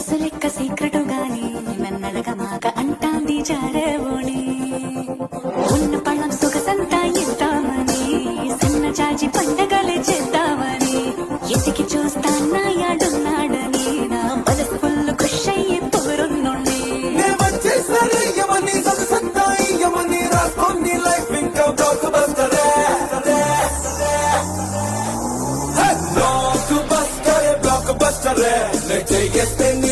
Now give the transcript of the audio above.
సొగసు లెక్క సీక్రెటు గాని నన్నడగ మాక అంటాంది జారేవోని ఉన్న పళ్ళం సొగసంతా ఇద్దామని సన్న చాచి పండగలే చేద్దామని ఎతికి చూస్తాన్నా యాడున్నాడని నా మనసు ఫుల్ ఖుష్ అయ్యి పొగరున్నోండి Blockbuster, let's take a spin.